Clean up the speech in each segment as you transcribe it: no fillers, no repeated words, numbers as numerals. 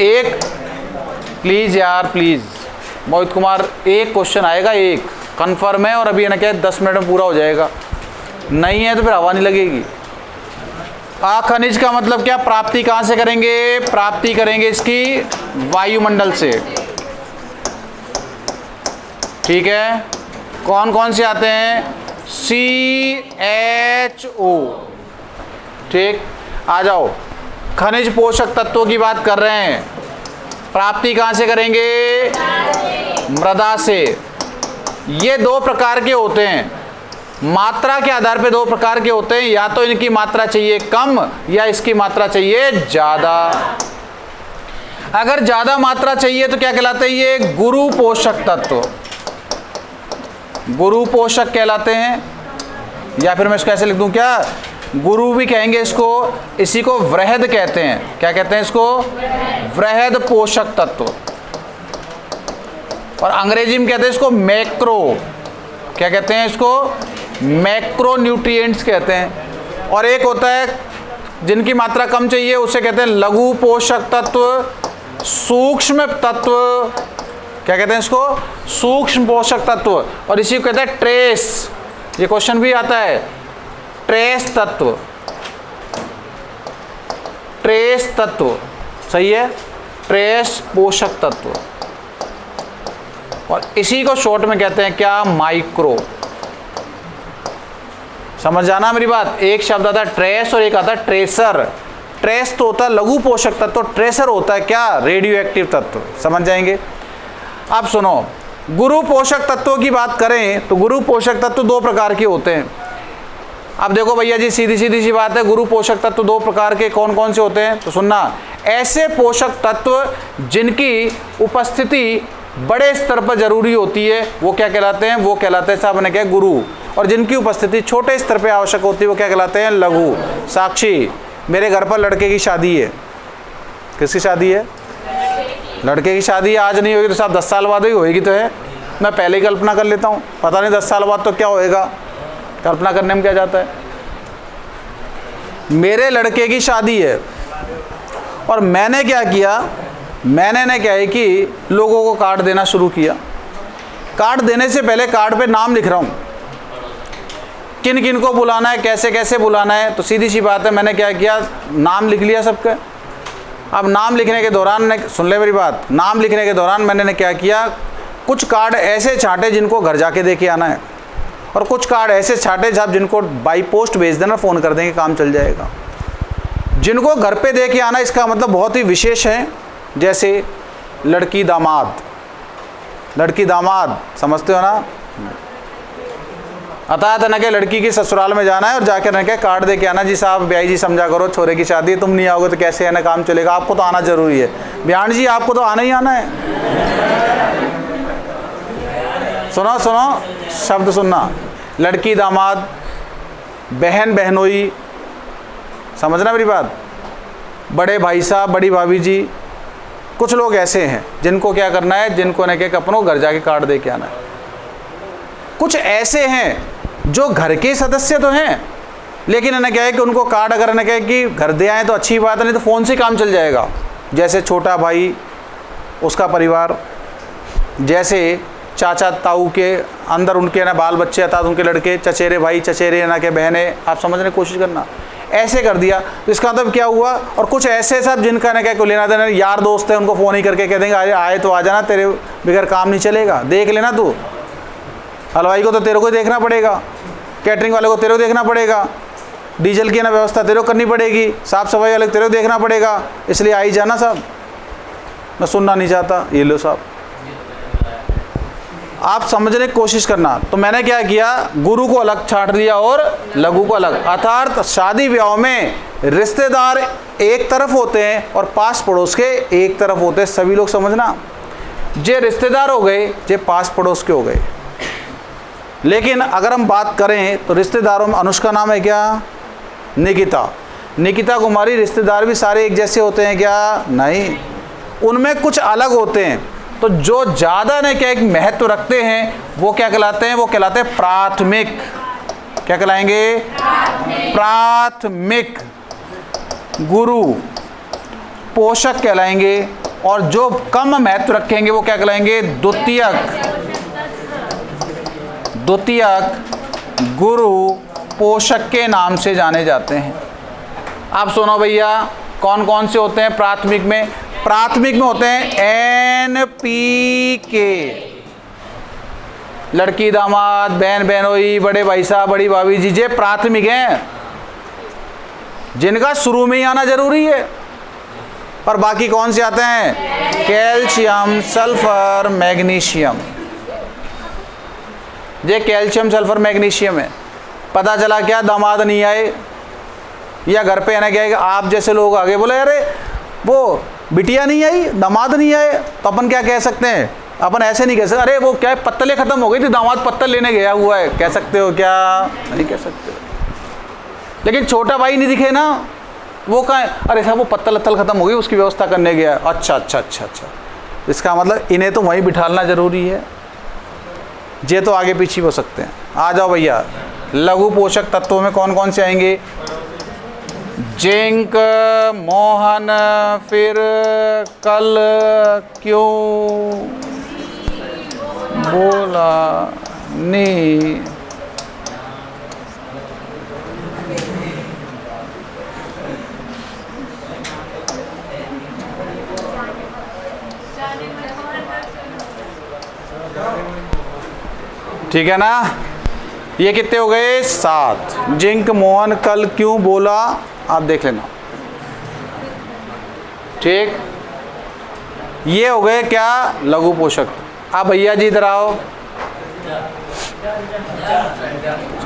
एक प्लीज़ यार प्लीज़ मोहित कुमार, एक क्वेश्चन आएगा, एक कन्फर्म है और अभी ना क्या 10 मिनट में पूरा हो जाएगा, नहीं है तो फिर हवा नहीं लगेगी। अखनिज का मतलब क्या, प्राप्ति कहाँ से करेंगे, प्राप्ति करेंगे इसकी वायुमंडल से, ठीक है। कौन कौन से आते हैं, CHO, ठीक। आ जाओ, खनिज पोषक तत्वों की बात कर रहे हैं, प्राप्ति कहाँ से करेंगे, मृदा से। ये दो प्रकार के होते हैं, मात्रा के आधार पे दो प्रकार के होते हैं, या तो इनकी मात्रा चाहिए कम या इसकी मात्रा चाहिए ज्यादा। अगर ज्यादा मात्रा चाहिए तो क्या कहलाते हैं, ये गुरु पोषक तत्व, गुरु पोषक कहलाते हैं। या फिर मैं इसको ऐसे लिख दूं क्या, गुरु भी कहेंगे इसको, इसी को वृहद कहते हैं। क्या कहते हैं इसको, वृहद पोषक तत्व। और अंग्रेजी में कहते हैं इसको मैक्रो, क्या कहते हैं इसको, मैक्रो न्यूट्रिएंट्स कहते हैं। और एक होता है जिनकी मात्रा कम चाहिए, उसे कहते हैं लघु पोषक तत्व, सूक्ष्म तत्व, क्या कहते हैं इसको, सूक्ष्म पोषक तत्व। और इसी को कहते हैं ट्रेस, ये क्वेश्चन भी आता है, ट्रेस तत्व, ट्रेस तत्व, सही है, ट्रेस पोषक तत्व। और इसी को शॉर्ट में कहते हैं क्या, माइक्रो। समझ जाना मेरी बात, एक शब्द आता है ट्रेस और एक आता है ट्रेसर। ट्रेस तो होता है लघु पोषक तत्व, ट्रेसर होता है क्या, रेडियो एक्टिव तत्व। समझ जाएंगे। अब सुनो, गुरु पोषक तत्वों की बात करें तो गुरु पोषक तत्व दो प्रकार के होते हैं। अब देखो भैया जी, सीधी सीधी सी बात है, गुरु पोषक तत्व दो प्रकार के कौन कौन से होते हैं, तो सुनना, ऐसे पोषक तत्व जिनकी उपस्थिति बड़े स्तर पर जरूरी होती है वो क्या कहलाते हैं, वो कहलाते हैं साहब ने क्या, गुरु। और जिनकी उपस्थिति छोटे स्तर पे आवश्यक होती है वो क्या कहलाते हैं, लघु। साक्षी, मेरे घर पर लड़के की शादी है, किसकी शादी है, लड़के की शादी आज नहीं होगी तो साहब 10 साल बाद ही होएगी, तो है, मैं पहले ही कल्पना कर लेता हूँ, पता नहीं 10 साल बाद तो क्या होएगा, कल्पना करने में क्या जाता है। मेरे लड़के की शादी है और मैंने क्या किया, मैंने क्या है कि लोगों को कार्ड देना शुरू किया। कार्ड देने से पहले कार्ड पे नाम लिख रहा हूँ, किन किन को बुलाना है, कैसे कैसे बुलाना है। तो सीधी सी बात है, मैंने क्या किया, नाम लिख लिया सबके। अब नाम लिखने के दौरान, सुन ले मेरी बात, नाम लिखने के दौरान मैंने क्या किया, कुछ कार्ड ऐसे छांटे जिनको घर जाके दे के आना है, और कुछ कार्ड ऐसे छांटे जब जिनको बाई पोस्ट भेज देना, फ़ोन कर देंगे, काम चल जाएगा। जिनको घर पे दे के आना, इसका मतलब बहुत ही विशेष है, जैसे लड़की दामाद, लड़की दामाद समझते हो ना, अतः था ना कि लड़की की ससुराल में जाना है और जाकर ना क्या कार्ड दे के आना, जी साहब ब्याई जी समझा करो, छोरे की शादी है, तुम नहीं आओगे तो कैसे है ना, काम चलेगा, आपको तो आना जरूरी है। बयान जी आपको तो आना ही आना है। सुनो सुनो, शब्द सुनना, लड़की दामाद, बहन बहनोई, समझना मेरी बात, बड़े भाई साहब, बड़ी भाभी जी, कुछ लोग ऐसे हैं जिनको क्या करना है, जिनको न क्या अपनों घर जाके कार्ड दे के आना है। कुछ ऐसे हैं जो घर के सदस्य तो हैं, लेकिन इन्हें क्या है कि उनको कार्ड अगर इन्हें क्या है कि घर दे आए तो अच्छी बात है, नहीं तो फ़ोन से काम चल जाएगा। जैसे छोटा भाई, उसका परिवार, जैसे चाचा ताऊ के अंदर उनके ना बाल बच्चे अर्थात उनके लड़के, चचेरे भाई, चचेरे ना के बहनें, आप समझने की कोशिश करना, ऐसे कर दिया तो इसका मतलब क्या हुआ। और कुछ ऐसे सब जिनका ना क्या को लेना देना, यार दोस्त है, उनको फ़ोन ही करके कह देंगे आए तो आ जाना, तेरे बगैर काम नहीं चलेगा, देख लेना तू, हलवाई को तो तेरे को देखना पड़ेगा, कैटरिंग वाले को तेरे को देखना पड़ेगा, डीजल की ना व्यवस्था तेरे को करनी पड़ेगी, साफ़ सफाई वाले को तेरे को देखना पड़ेगा, इसलिए आ ही जाना साहब, मैं सुनना नहीं चाहता, ये लो साहब। आप समझने की कोशिश करना। तो मैंने क्या किया, गुरु को अलग छांट दिया और लघु को अलग। अर्थात शादी ब्याह में रिश्तेदार एक तरफ होते हैं और पास पड़ोस के एक तरफ होते हैं, सभी लोग समझना, जे रिश्तेदार हो गए, जे पास पड़ोस के हो गए। लेकिन अगर हम बात करें तो रिश्तेदारों में अनुष्का नाम है क्या, निकिता, निकिता कुमारी, रिश्तेदार भी सारे एक जैसे होते हैं क्या, नहीं, उनमें कुछ अलग होते हैं। तो जो ज़्यादा ने क्या एक महत्व रखते हैं वो क्या कहलाते हैं, वो कहलाते हैं प्राथमिक। क्या कहलाएंगे, प्राथमिक गुरु। पोषक कहलाएंगे, और जो कम महत्व रखेंगे वो क्या कहलाएंगे? द्वितीयक। द्वितीयक गुरु पोषक के नाम से जाने जाते हैं। आप सुनो भैया, कौन कौन से होते हैं प्राथमिक में? प्राथमिक में होते हैं NPK, लड़की दामाद, बहन बहनोई, बड़े भाई साहब, बड़ी भाभी जी, ये प्राथमिक हैं, जिनका शुरू में ही आना जरूरी है। पर बाकी कौन से आते हैं? Calcium, sulphur, magnesium. ये कैल्शियम, सल्फर, मैग्नीशियम है। पता चला क्या दामाद नहीं आए, या घर पे आना क्या है, आप जैसे लोग आगे बोले अरे वो बिटिया नहीं आई, दामाद नहीं आए, तो अपन क्या कह सकते हैं? अपन ऐसे नहीं कह सकते अरे वो क्या है, पत्तलें खत्म हो गई थी, दामाद पत्तल लेने गया हुआ है। कह सकते हो क्या? नहीं कह सकते। लेकिन छोटा भाई नहीं दिखे ना, वो कहाँ है? अरे साहब वो पत्तल अत्तल खत्म हो गई, उसकी व्यवस्था करने गया। अच्छा अच्छा अच्छा अच्छा, इसका मतलब इन्हें तो वहीं बिठालना जरूरी है। ये तो आगे पीछे हो सकते हैं। आ जाओ भैया, लघु पोषक तत्वों में कौन कौन से आएंगे? जिंक, मोहन, फिर कल क्यों बोला नहीं। ठीक है ना? ये कितने हो गए? 7। जिंक, मोहन, कल क्यों बोला, आप देख लेना। ठीक, ये हो गए क्या? लघु पोषक। आप भैया जी इधर आओ,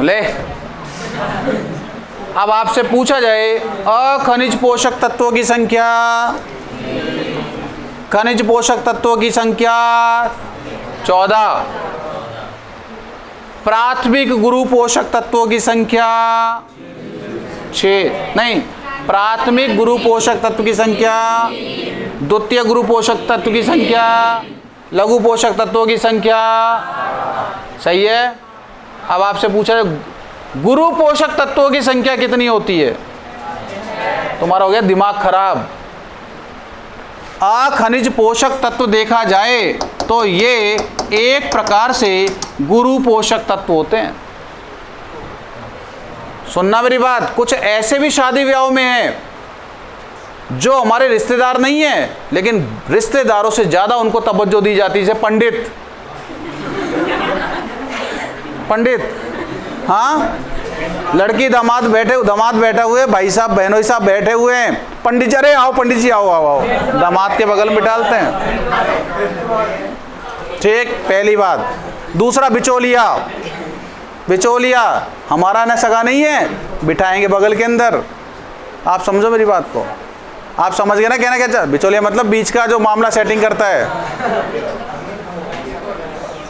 ले। अब आपसे पूछा जाए अखनिज पोषक तत्वों की संख्या, खनिज पोषक तत्वों की संख्या 14, प्राथमिक गुरु पोषक तत्वों की संख्या 6, नहीं, प्राथमिक गुरु पोषक तत्व की संख्या, द्वितीय गुरु पोषक तत्व की संख्या, लघु पोषक तत्वों की संख्या। सही है। अब आपसे पूछा गुरु पोषक तत्वों की संख्या कितनी होती है? तुम्हारा हो गया दिमाग खराब। अखनिज पोषक तत्व देखा जाए तो ये एक प्रकार से गुरु पोषक तत्व होते हैं। सुनना मेरी बात, कुछ ऐसे भी शादी ब्याह में हैं जो हमारे रिश्तेदार नहीं है, लेकिन रिश्तेदारों से ज्यादा उनको तवज्जो दी जाती है, जैसे पंडित। पंडित, हाँ, लड़की दामाद बैठे हुए, भाई साहब बहनोई साहब बैठे हुए हैं, पंडित जी अरे आओ पंडित जी आओ आओ आओ, दामाद के बगल में डालते हैं। ठीक, पहली बात। दूसरा, बिचौलिया। बिचौलिया हमारा न सगा नहीं है, बिठाएंगे बगल के अंदर। आप समझो मेरी बात को, आप समझ गए ना कहना क्या चाह? बिचौलिया मतलब बीच का जो मामला सेटिंग करता है।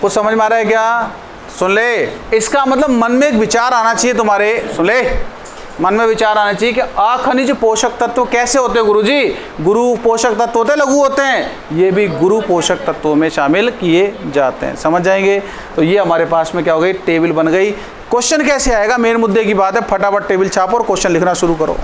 कुछ समझ में आ रहा है क्या? सुन ले, इसका मतलब मन में एक विचार आना चाहिए तुम्हारे, सुन ले, मन में विचार आना चाहिए कि अखनिज पोषक तत्व कैसे होते हैं गुरुजी? गुरु पोषक तत्व होते हैं, लघु होते हैं, ये भी गुरु पोषक तत्वों में शामिल किए जाते हैं। समझ जाएंगे? तो ये हमारे पास में क्या हो गई? टेबल बन गई। क्वेश्चन कैसे आएगा, मेन मुद्दे की बात है। फटाफट टेबल छापो और क्वेश्चन लिखना शुरू करो।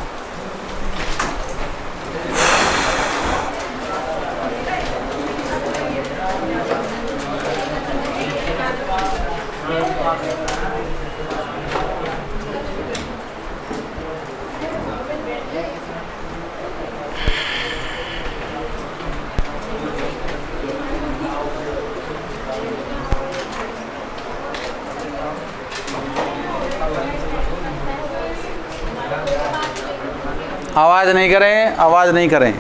आवाज नहीं करें, आवाज नहीं करें।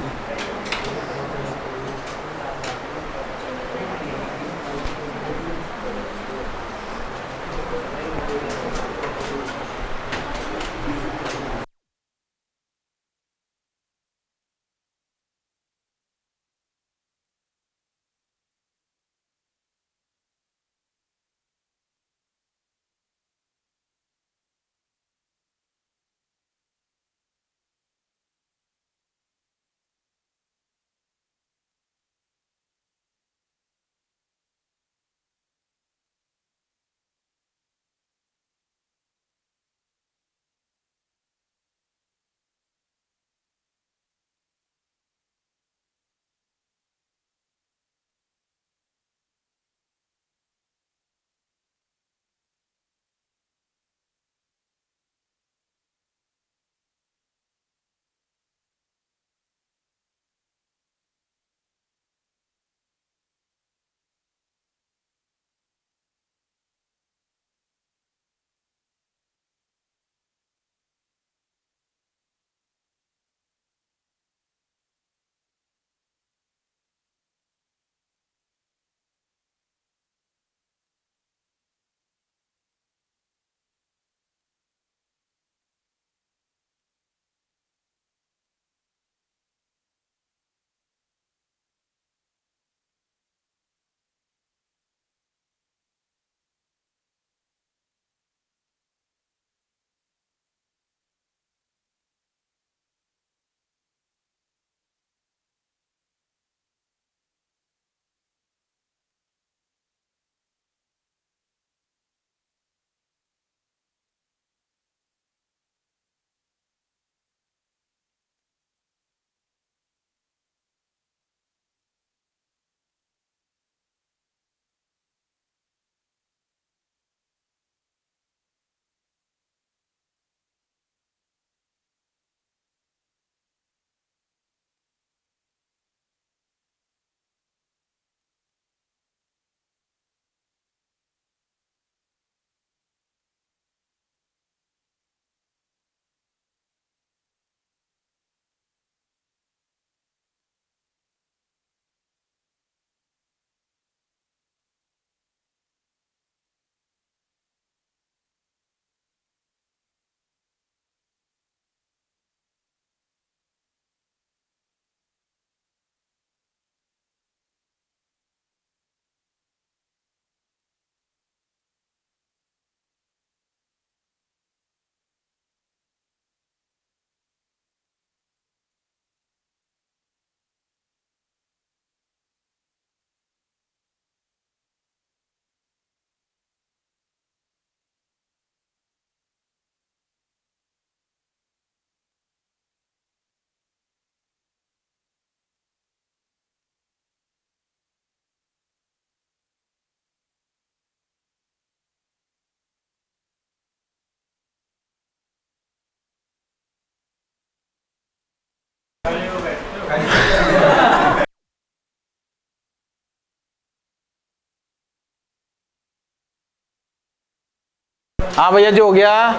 हाँ भैया जी, हो गया,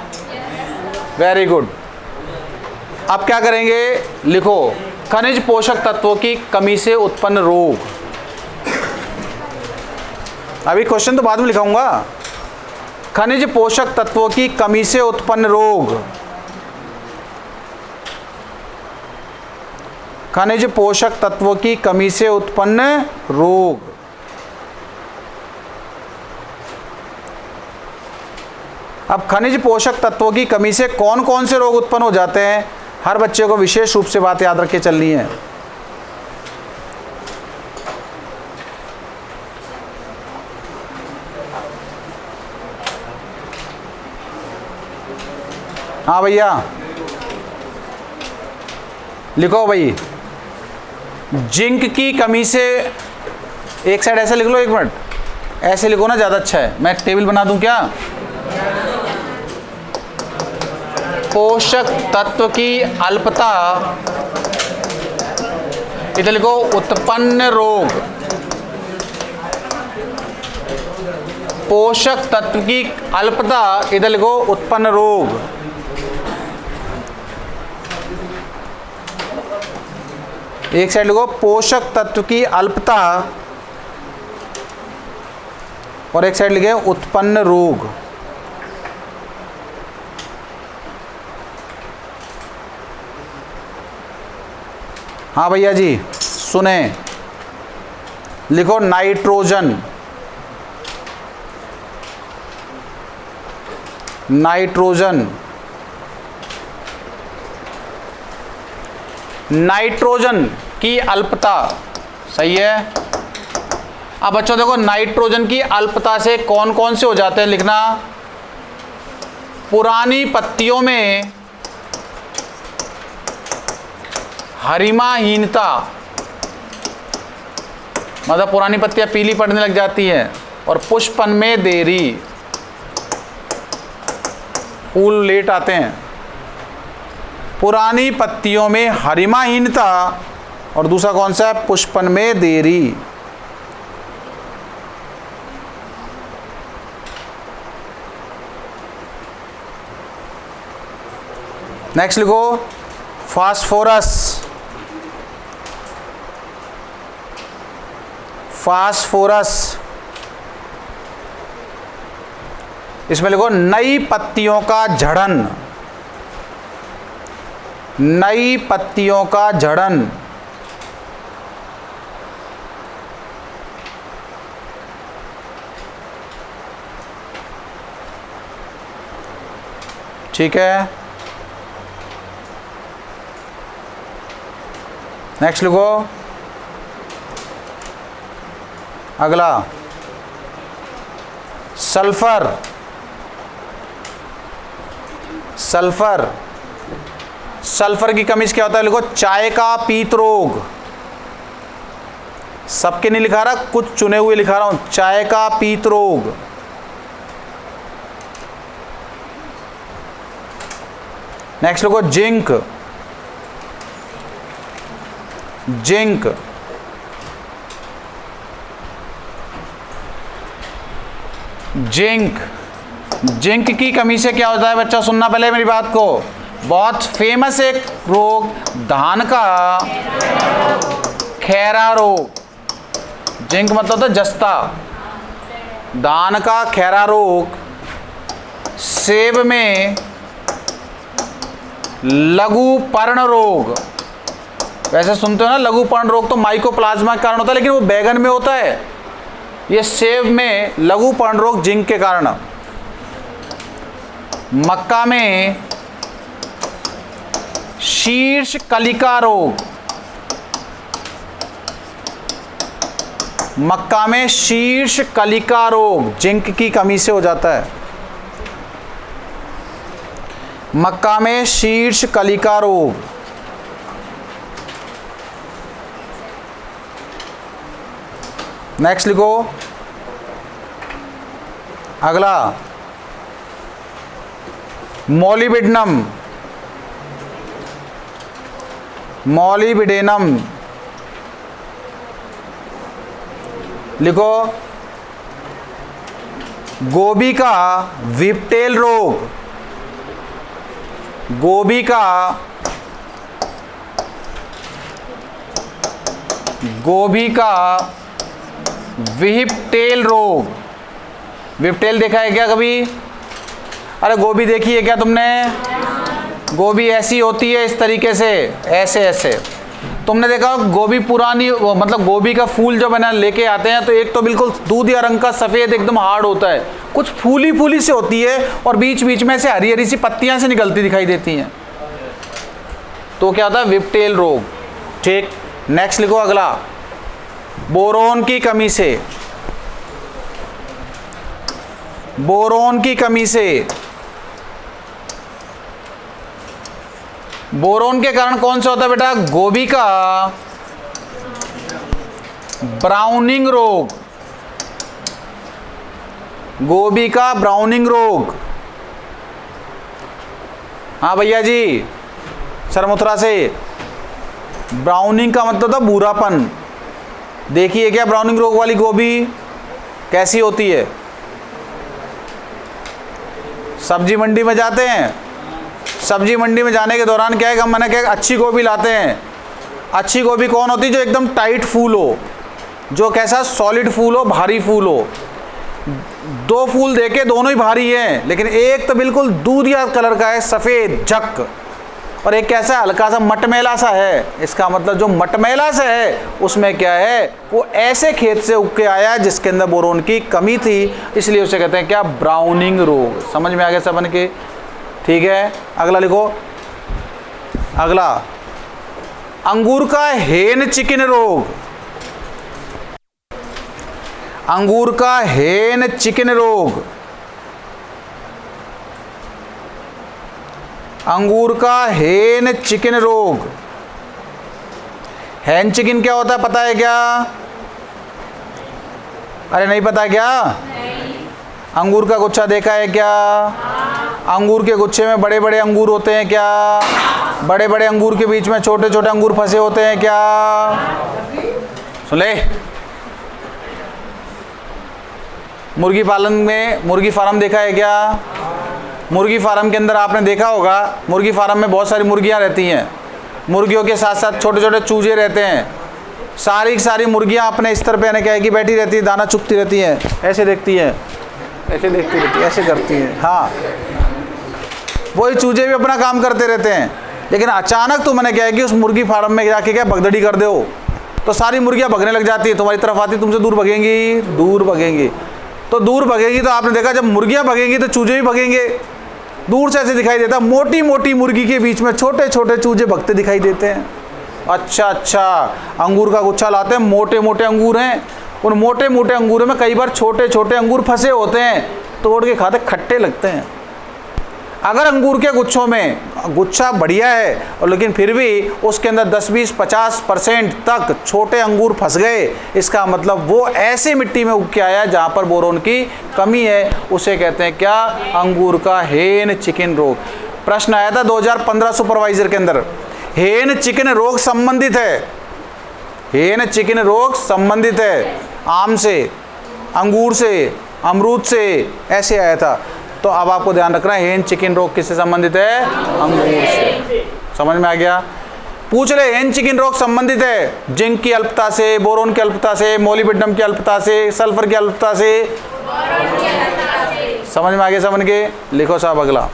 वेरी गुड। अब क्या करेंगे, लिखो खनिज पोषक तत्वों की कमी से उत्पन्न रोग। अभी क्वेश्चन तो बाद में लिखाऊंगा। खनिज पोषक तत्वों की कमी से उत्पन्न रोग, खनिज पोषक तत्वों की कमी से उत्पन्न रोग। अब खनिज पोषक तत्वों की कमी से कौन कौन से रोग उत्पन्न हो जाते हैं, हर बच्चे को विशेष रूप से बात याद रख के चलनी है। हाँ भैया, लिखो भाई, जिंक की कमी से, एक साइड ऐसे लिख लो, एक मिनट ऐसे लिखो ना, ज़्यादा अच्छा है। मैं टेबल बना दूं क्या? पोषक तत्व की अल्पता, इधर लिखो उत्पन्न रोग। पोषक तत्व की अल्पता, इधर लिखो उत्पन्न रोग। एक साइड लिखो पोषक तत्व की अल्पता और एक साइड लिखे उत्पन्न रोग। हाँ भैया जी सुने, लिखो नाइट्रोजन, नाइट्रोजन, नाइट्रोजन की अल्पता, सही है। अब बच्चों देखो, नाइट्रोजन की अल्पता से कौन कौन से हो जाते हैं लिखना, पुरानी पत्तियों में हरिमाहीनता, मतलब पुरानी पत्तियां पीली पड़ने लग जाती हैं, और पुष्पन में देरी, फूल लेट आते हैं। पुरानी पत्तियों में हरिमाहीनता और दूसरा कौन सा है, पुष्पन में देरी। नेक्स्ट लिखो फास्फोरस, फास्फोरस, इसमें लिखो नई पत्तियों का झड़न, नई पत्तियों का झड़न। ठीक है, नेक्स्ट लिखो अगला सल्फर, सल्फर, सल्फर की कमी से क्या होता है, लिखो चाय का पीत रोग। सबके नहीं लिखा रहा, कुछ चुने हुए लिखा रहा हूं, चाय का पीत रोग। नेक्स्ट लिखो जिंक, जिंक, जिंक, जिंक की कमी से क्या होता है बच्चा, सुनना पहले मेरी बात को, बहुत फेमस एक रोग, धान का खैरा रोग। जिंक मतलब होता है जस्ता, धान का खैरा रोग। सेब में लघु पर्ण रोग, वैसे सुनते हो ना लघु पर्ण रोग तो माइकोप्लाज्मा के कारण होता है, लेकिन वो बैगन में होता है, ये सेब में लघु पर्ण रोग जिंक के कारण। मक्का में शीर्ष कलिका रोग, मक्का में शीर्ष कलिका रोग जिंक की कमी से हो जाता है। मक्का में शीर्ष कलिका रोग। नेक्स्ट लिखो अगला मॉलिबिडेनम, मॉलिबिडेनम लिखो गोभी का विपटेल रोग, गोभी का विपटेल रोग। विपटेल देखा है क्या कभी? अरे गोभी देखी है क्या तुमने? गोभी ऐसी होती है इस तरीके से, ऐसे ऐसे। तुमने देखा गोभी पुरानी, मतलब गोभी का फूल जब है ना लेके आते हैं तो एक तो बिल्कुल दूधिया रंग का सफ़ेद एकदम हार्ड होता है, कुछ फूली फूली से होती है और बीच बीच में से हरी हरी सी पत्तियां से निकलती दिखाई देती हैं, तो क्या होता है? विपटेल रोग। ठीक, नेक्स्ट लिखो अगला, बोरोन की कमी से, बोरोन की कमी से। बोरोन के कारण कौन सा होता है बेटा? गोभी का ब्राउनिंग रोग, गोभी का ब्राउनिंग रोग। हाँ भैया जी, सरमुथरा से। ब्राउनिंग का मतलब था भूरापन। देखिए क्या ब्राउनिंग रोग वाली गोभी कैसी होती है? सब्जी मंडी में जाते हैं, सब्जी मंडी में जाने के दौरान क्या है, हम मैंने क्या अच्छी गोभी लाते हैं। अच्छी गोभी कौन होती है? जो एकदम टाइट फूल हो, जो कैसा सॉलिड फूल हो, भारी फूल हो। दो फूल देखे दोनों ही भारी हैं, लेकिन एक तो बिल्कुल दूधिया कलर का है, सफ़ेद झक, और एक कैसा हल्का सा मटमैला सा है। इसका मतलब जो मटमैला सा है उसमें क्या है? वो ऐसे खेत से उग के आया है जिसके अंदर बोरोन की कमी थी, इसलिए उसे कहते हैं क्या? ब्राउनिंग रोग। समझ में आ गया सबन के? ठीक है, अगला लिखो। अगला, अंगूर का हेन चिकन रोग, अंगूर का हेन चिकन रोग, अंगूर का हेन चिकन रोग। हैन चिकन क्या होता है पता है क्या? अरे नहीं पता क्या? नहीं। अंगूर का गुच्छा देखा है क्या? अंगूर के गुच्छे में बड़े बड़े अंगूर होते हैं क्या? बड़े बड़े अंगूर के बीच में छोटे छोटे अंगूर फंसे होते हैं क्या? सुन ले, मुर्गी पालन में मुर्गी फार्म देखा है क्या? मुर्गी फार्म के अंदर आपने देखा होगा, मुर्गी फार्म में बहुत सारी मुर्गियां रहती हैं। मुर्गियों के साथ साथ छोटे छोटे चूजे रहते हैं। सारी की सारी मुर्गियां अपने स्तर पे क्या है कि बैठी रहती है, दाना चुगती रहती हैं, ऐसे देखती हैं, ऐसे देखती रहती है, ऐसे करती हैं। हाँ, वही चूजे भी अपना काम करते रहते हैं, लेकिन अचानक तो मैंने क्या है कि उस मुर्गी फार्म में जाके क्या भगदड़ी कर दो तो सारी मुर्गियां भगने लग जाती है, तुम्हारी तरफ आती, तुमसे दूर भगेंगी, दूर भगेंगी। तो दूर भगेगी तो आपने देखा जब मुर्गियां भगेंगी तो चूजे भी भगेंगे। दूर से ऐसे दिखाई देता, मोटी मोटी मुर्गी के बीच में छोटे छोटे चूजे भगते दिखाई देते हैं। अच्छा अच्छा, अंगूर का गुच्छा लाते हैं, मोटे मोटे अंगूर हैं, उन मोटे मोटे अंगूरों में कई बार छोटे छोटे अंगूर फंसे होते हैं, तोड़ के खाते खट्टे लगते हैं। अगर अंगूर के गुच्छों में गुच्छा बढ़िया है और लेकिन फिर भी उसके अंदर 10, 20, 50% तक छोटे अंगूर फंस गए, इसका मतलब वो ऐसे मिट्टी में उग के आया जहाँ पर बोरोन की कमी है, उसे कहते हैं क्या? अंगूर का हेन चिकन रोग। प्रश्न आया था 2015 सुपरवाइजर के अंदर, हेन चिकन रोग संबंधित है, हेन चिकन रोग संबंधित है आम से, अंगूर से, अमरूद से, ऐसे आया था। तो अब आपको ध्यान रखना है हेन चिकन रोग किससे संबंधित है? अंगूर से। समझ में आ गया? पूछ ले, हेन चिकन रोग संबंधित है जिंक की अल्पता से, बोरोन की अल्पता से, मोलिब्डेनम की अल्पता से, सल्फर की अल्पता से। समझ में आ गया? समझ के लिखो साहब अगला,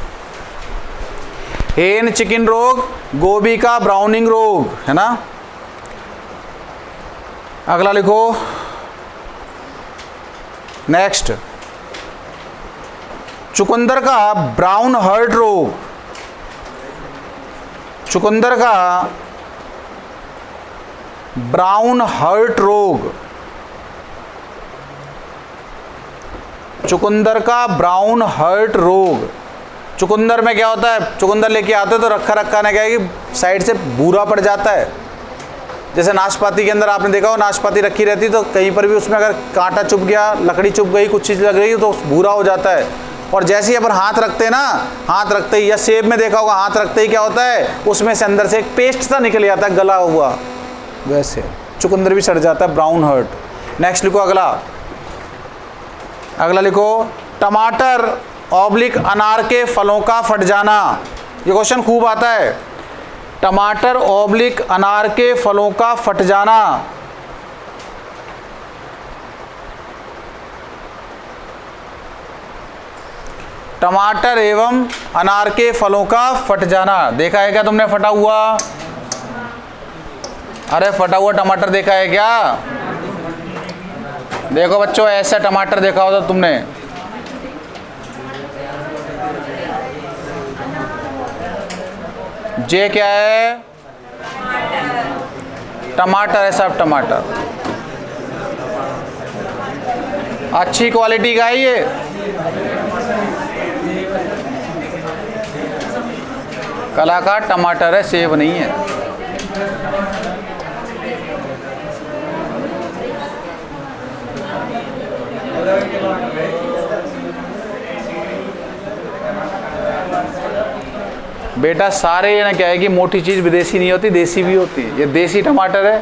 हेन चिकन रोग गोभी का ब्राउनिंग रोग है ना। अगला लिखो, नेक्स्ट, चुकंदर का ब्राउन हर्ट रोग, चुकंदर का ब्राउन हर्ट रोग, चुकंदर का ब्राउन हर्ट रोग। चुकंदर में क्या होता है? चुकंदर लेके आते तो रखा रखा ना क्या है कि साइड से भूरा पड़ जाता है। जैसे नाशपाती के अंदर आपने देखा हो, नाशपाती रखी रहती तो कहीं पर भी उसमें अगर कांटा चुभ गया, लकड़ी चुभ गई, कुछ चीज़ लग रही तो भूरा हो जाता है। और जैसे ही अपन हाथ रखते हैं ना, हाथ रखते ही, या सेब में देखा होगा, हाथ रखते ही क्या होता है, उसमें से अंदर से एक पेस्ट सा निकल जाता है गला हुआ, वैसे चुकंदर भी सड़ जाता है, ब्राउन हर्ट। नेक्स्ट लिखो अगला, अगला लिखो, टमाटर ऑब्लिक अनार के फलों का फट जाना, ये क्वेश्चन खूब आता है। टमाटर ऑब्लिक अनार के फलों का फट जाना। टमाटर एवं अनार के फलों का फट जाना, देखा है क्या तुमने फटा हुआ? अरे फटा हुआ टमाटर देखा है क्या? देखो बच्चों, ऐसा टमाटर देखा होगा तुमने। जे क्या है? टमाटर है सब, टमाटर अच्छी क्वालिटी का है ये। कलाकार टमाटर है, सेब नहीं है। बेटा सारे ये ना क्या है कि मोटी चीज विदेशी नहीं होती, देसी भी होती है। ये देसी टमाटर है।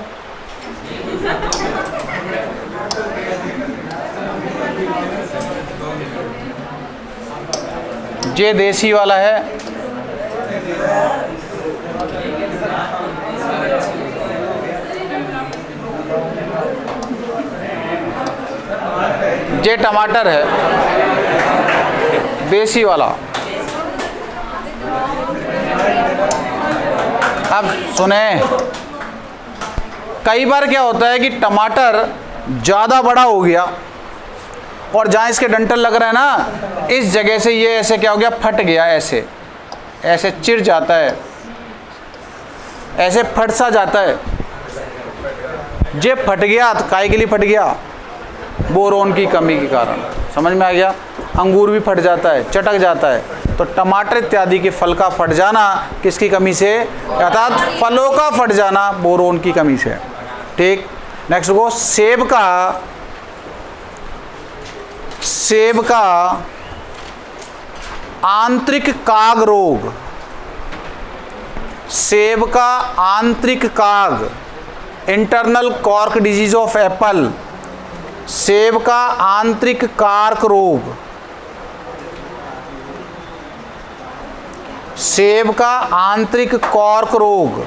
ये देसी वाला है। ये टमाटर है देसी वाला। अब सुने, कई बार क्या होता है कि टमाटर ज़्यादा बड़ा हो गया और जहाँ इसके डंठल लग रहा है ना, इस जगह से ये ऐसे क्या हो गया, फट गया, ऐसे ऐसे चिर जाता है, ऐसे फट सा जाता है। ये फट गया तो काहे के लिए फट गया? बोरोन की कमी के कारण। समझ में आ गया? अंगूर भी फट जाता है, चटक जाता है। तो टमाटर इत्यादि के फल का फट जाना किसकी कमी से? अर्थात फलों का फट जाना बोरोन की कमी से। ठीक, नेक्स्ट को सेब का आंतरिक काग रोग। सेब का आंतरिक काग, internal cork disease of Apple. सेब का आंतरिक कार्क रोग। सेब का आंतरिक कॉर्क रोग।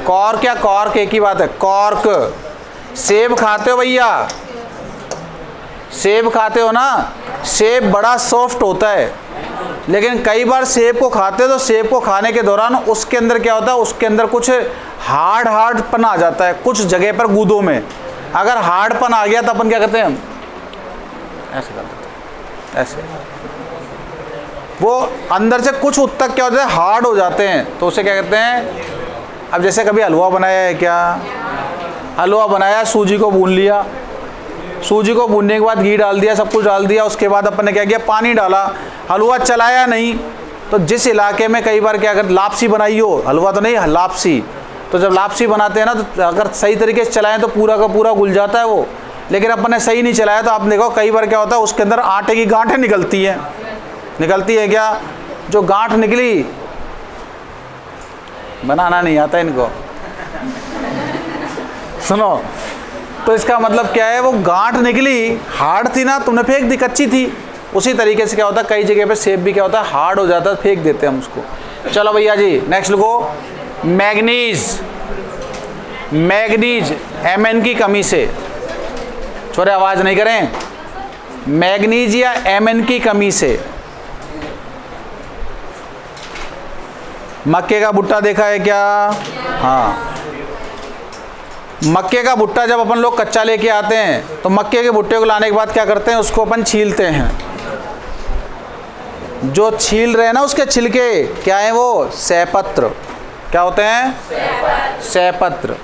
कॉर्क या कॉर्क एक ही बात है, कॉर्क। सेब खाते हो भैया, सेब खाते हो ना? सेब बड़ा सॉफ्ट होता है, लेकिन कई बार सेब को खाते हो तो सेब को खाने के दौरान उसके अंदर क्या होता है, उसके अंदर कुछ हार्डपन आ जाता है कुछ जगह पर गूदों में। अगर हार्डपन आ गया तो अपन क्या करते हैं, हम ऐसे कर देते हैं, ऐसे। वो अंदर से कुछ उत्तक क्या होते हैं, हार्ड हो जाते हैं, तो उसे क्या कहते हैं? अब जैसे कभी हलवा बनाया है क्या? हलवा बनाया, सूजी को भून लिया, सूजी को भूनने के बाद घी डाल दिया, सब कुछ डाल दिया, उसके बाद अपन ने क्या किया, पानी डाला, हलवा चलाया नहीं। तो जिस इलाके में कई बार क्या कर, लापसी बनाई हो, हलवा तो नहीं, लापसी, तो जब लापसी बनाते हैं ना, तो अगर सही तरीके से चलाएं तो पूरा का पूरा घुल जाता है वो। लेकिन अपन ने सही नहीं चलाया तो आप देखो कई बार क्या होता है, उसके अंदर आटे की गांठें निकलती हैं। निकलती है क्या? जो गांठ निकली, बनाना नहीं आता इनको, सुनो, तो इसका मतलब क्या है, वो गांठ निकली, हार्ड थी ना, तुमने फेंक दी, कच्ची थी। उसी तरीके से क्या होता है, कई जगह पे सेब भी क्या होता है, हार्ड हो जाता है, फेंक देते हैं हम उसको। चलो भैया जी, नेक्स्ट लिखो, मैग्नीज। मैग्नीज Mn की कमी से, छोरे आवाज नहीं करें, मैग्नीज या Mn की कमी से। मक्के का भुट्टा देखा है क्या? हाँ, मक्के का भुट्टा जब अपन लोग कच्चा लेके आते हैं तो मक्के के भुट्टे को लाने के बाद क्या करते हैं, उसको अपन छीलते हैं। जो छील रहे हैं ना, उसके छिलके क्या है, वो सहपत्र। क्या होते हैं? सहपत्र।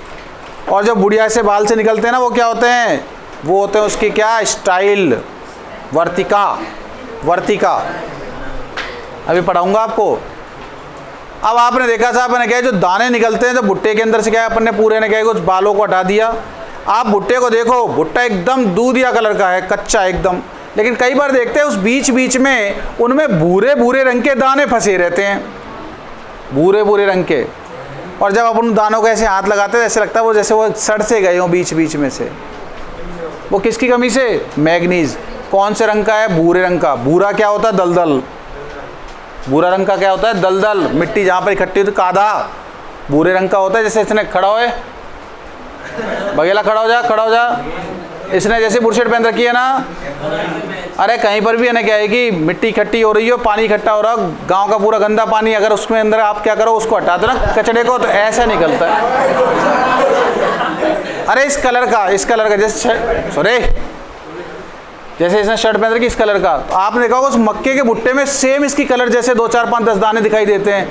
और जो बुढ़िया से बाल से निकलते हैं ना, वो क्या होते हैं, वो होते हैं उसकी क्या, स्टाइल, वर्तिका। वर्तिका अभी पढ़ाऊंगा आपको। अब आपने देखा था, आपने क्या जो दाने निकलते हैं तो भुट्टे के अंदर से क्या है, अपन ने पूरे ने क्या कुछ बालों को हटा दिया। आप भुट्टे को देखो, भुट्टा एकदम दूधिया कलर का है, कच्चा एकदम, लेकिन कई बार देखते हैं उस बीच बीच में उनमें भूरे भूरे रंग के दाने फंसे रहते हैं, भूरे भूरे रंग के। और जब अपन दानों को ऐसे हाथ लगाते हैं, ऐसे लगता है वो जैसे वो सड़ से गए हों बीच बीच में से। वो किसकी कमी से? मैग्नीज। कौन से रंग का है? भूरे रंग का। भूरा क्या होता है? दलदल। भूरा रंग का क्या होता है? दलदल, मिट्टी जहाँ पर इकट्ठी होती, कादा भूरे रंग का होता है। जैसे इसने खड़ा होए, बघेला खड़ा हो जा, खड़ा हो जा। इसने जैसे बुरशेट पहन रखी है ना, अरे कहीं पर भी है ना, क्या है कि मिट्टी इकट्ठी हो रही हो, पानी इकट्ठा हो रहा, गांव का पूरा गंदा पानी, अगर उसमें अंदर आप क्या करो, उसको हटा दो ना कचड़े को, तो ऐसा निकलता है। अरे इस कलर का जैसे सॉरी, जैसे इसने शर्ट पहन रखी इस कलर का, तो आपने देखा होगा उस मक्के के भुट्टे में सेम इसकी कलर जैसे 2 4 5 10 दाने दिखाई देते हैं।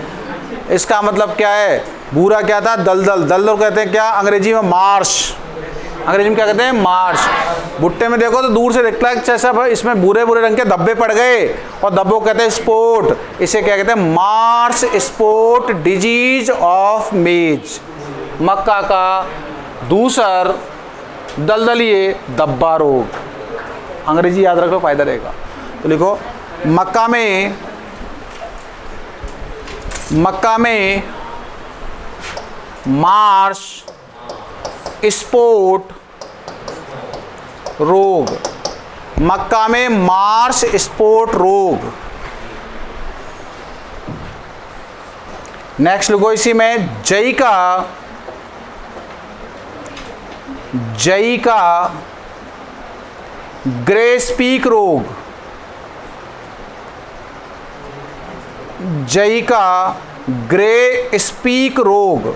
इसका मतलब क्या है? भूरा क्या था? दलदल। दलदल कहते हैं क्या अंग्रेजी में? मार्श। अंग्रेजी में क्या कहते हैं? मार्श। भुट्टे में देखो तो दूर से दिखता है जैसा इसमें भूरे भूरे रंग के धब्बे पड़ गए, और धब्बों को कहते हैं स्पॉट। इसे क्या कहते हैं? मार्श स्पॉट डिजीज ऑफ मेज। मक्का का दूसर दलदलीय धब्बा रोग। अंग्रेजी याद रखो, फायदा रहेगा। तो लिखो मक्का में मार्श स्पॉट रोग। मक्का में मार्श स्पॉट रोग। नेक्स्ट लिखो इसी में जई का ग्रे स्पीक रोग। जई का ग्रे स्पीक रोग।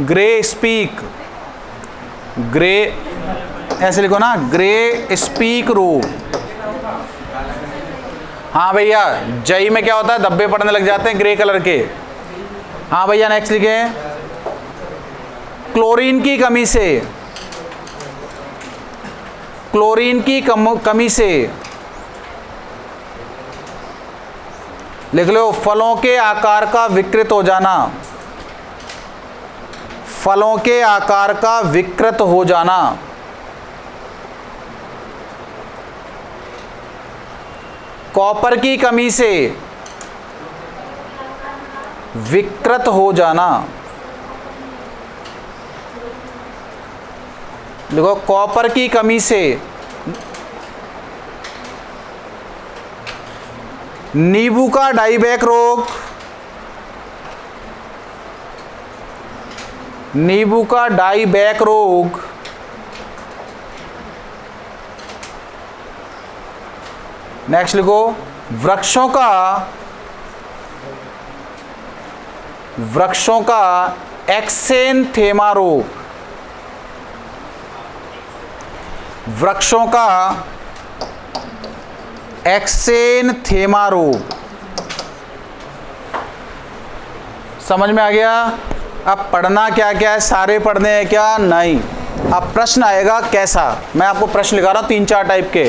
ग्रे स्पीक, ग्रे ऐसे लिखो ना, ग्रे स्पीक रोग। हाँ भैया, जई में क्या होता है? धब्बे पड़ने लग जाते हैं ग्रे कलर के। हाँ भैया नेक्स्ट लिखे क्लोरीन की कमी से। क्लोरीन की कमी से लिख लो फलों के आकार का विकृत हो जाना। फलों के आकार का विकृत हो जाना। कॉपर की कमी से विकृत हो जाना। देखो कॉपर की कमी से नींबू का डाईबैक रोग। नींबू का डाईबैक रोग। नेक्स्ट लिखो वृक्षों का एक्सेंथेमा रोग। वृक्षों का एक्सेंथेमा रोग। समझ में आ गया? अब पढ़ना क्या क्या है, सारे पढ़ने हैं क्या? नहीं। अब प्रश्न आएगा कैसा, मैं आपको प्रश्न लिखा रहा हूं 3 4 टाइप के।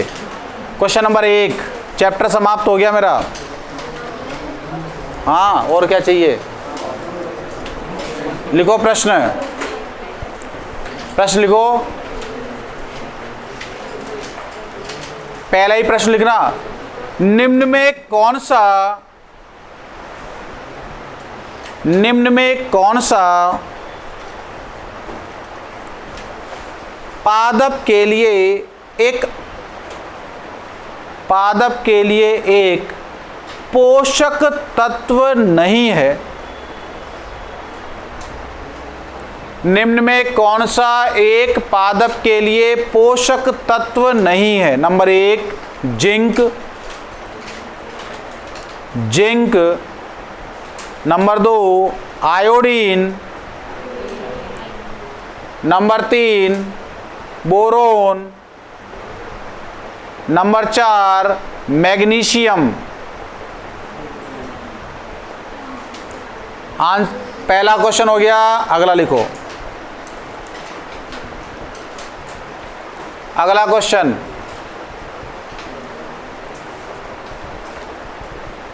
क्वेश्चन नंबर 1, चैप्टर समाप्त हो गया मेरा। हाँ, और क्या चाहिए? लिखो प्रश्न लिखो। पहला ही प्रश्न लिखना, निम्न में कौन सा पादप के लिए एक पोषक तत्व नहीं है। निम्न में कौन सा एक पादप के लिए पोषक तत्व नहीं है? Number 1 zinc. Number 2 iodine. Number 3 boron. Number 4 magnesium. पहला क्वेश्चन हो गया। अगला लिखो। अगला क्वेश्चन,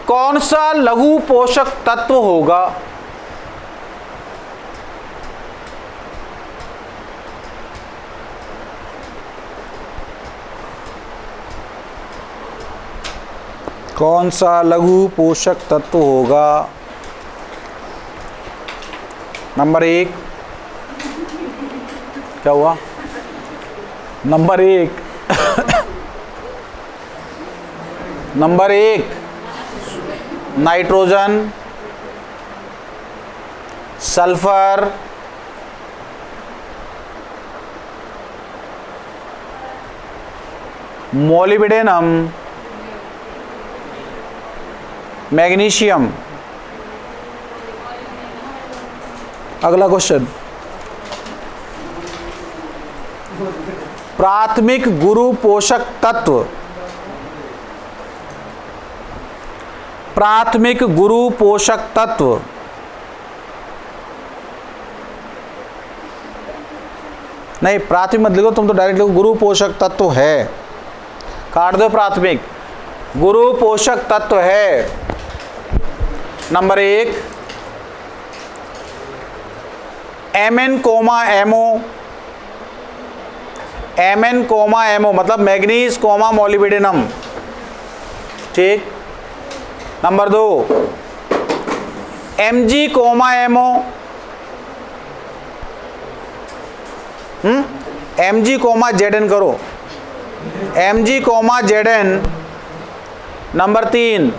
कौन सा लघु पोषक तत्व होगा? कौन सा लघु पोषक तत्व होगा? नंबर 1 क्या हुआ? Number 1 number 1 nitrogen, sulphur, molybdenum, magnesium. अगला क्वेश्चन, प्राथमिक गुरु पोषक तत्व, प्राथमिक गुरु पोषक तत्व, नहीं प्राथमिक मत लिखो तुम, तो डायरेक्ट लिखो गुरु पोषक तत्व है, काट दो प्राथमिक। गुरु पोषक तत्व है number 1 Mn, MO, Mn, MO मतलब मैग्नीज, मोलिब्डेनम, ठीक। Number 2 Mg, MO, Mg, Zn करो, Mg, Zn। Number 3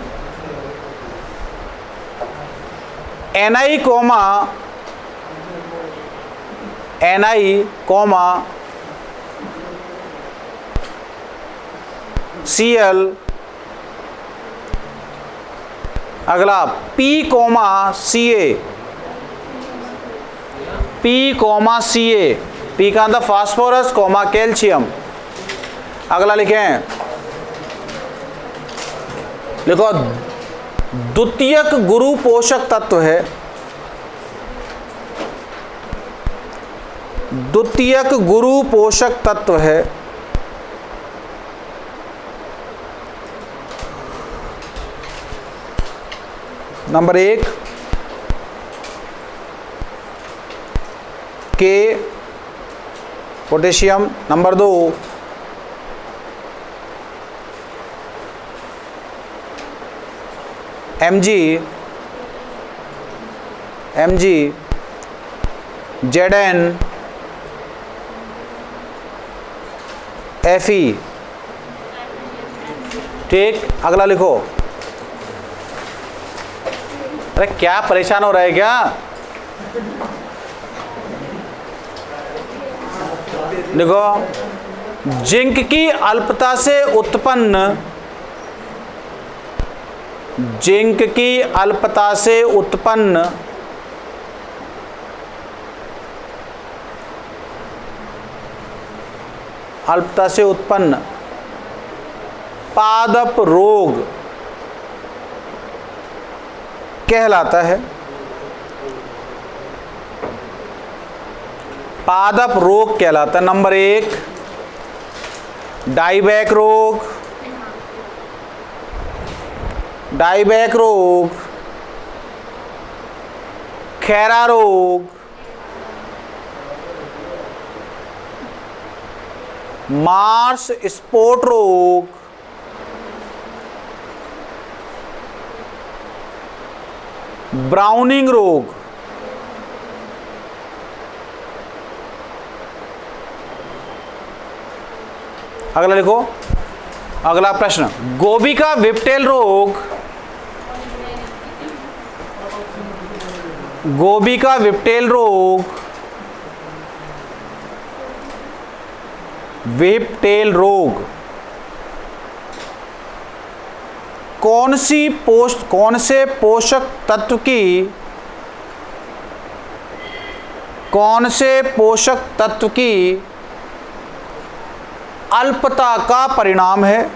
Ni, Cl। अगला P, Ca, P, Ca, P का अंदर फास्फोरस, कैल्शियम। अगला लिखें, देखो द्वितीयक गुरु पोषक तत्व है, द्वितीयक गुरु पोषक तत्व है नंबर 1 के, potassium. Number 2 Mg, Zn, Fe, ठीक। अगला लिखो, अरे क्या परेशान हो रहा है क्या? देखो जिंक की अल्पता से उत्पन्न, जिंक की अल्पता से उत्पन्न पादप रोग कहलाता है, पादप रोग कहलाता है। नंबर 1 डाइबैक रोग, डाइबैक रोग, खैरा रोग, मार्स स्पॉट रोग, ब्राउनिंग रोग। अगला लिखो, अगला प्रश्न, गोभी का विप्टेल रोग, गोभी का विप्टेल रोग, विप्टेल रोग कौन से पोषक तत्व की, कौन से पोषक तत्व की अल्पता का परिणाम है?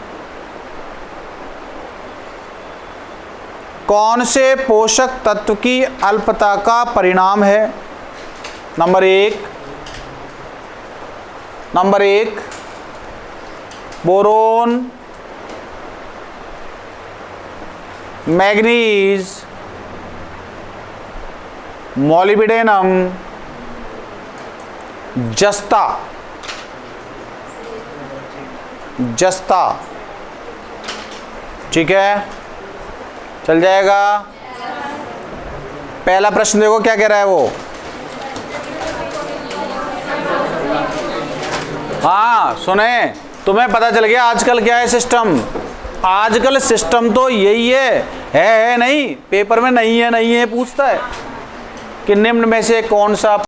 कौन से पोषक तत्व की अल्पता का परिणाम है? नंबर 1 बोरोन, मैग्नीज, मोलिब्डेनम, जस्ता, ठीक है, चल जाएगा। पहला प्रश्न देखो क्या कह रहा है वो, हाँ सुने, तुम्हें पता चल गया आजकल क्या है सिस्टम। आजकल सिस्टम तो यही है नहीं, पेपर में नहीं है पूछता है कि निम्न में से कौन सा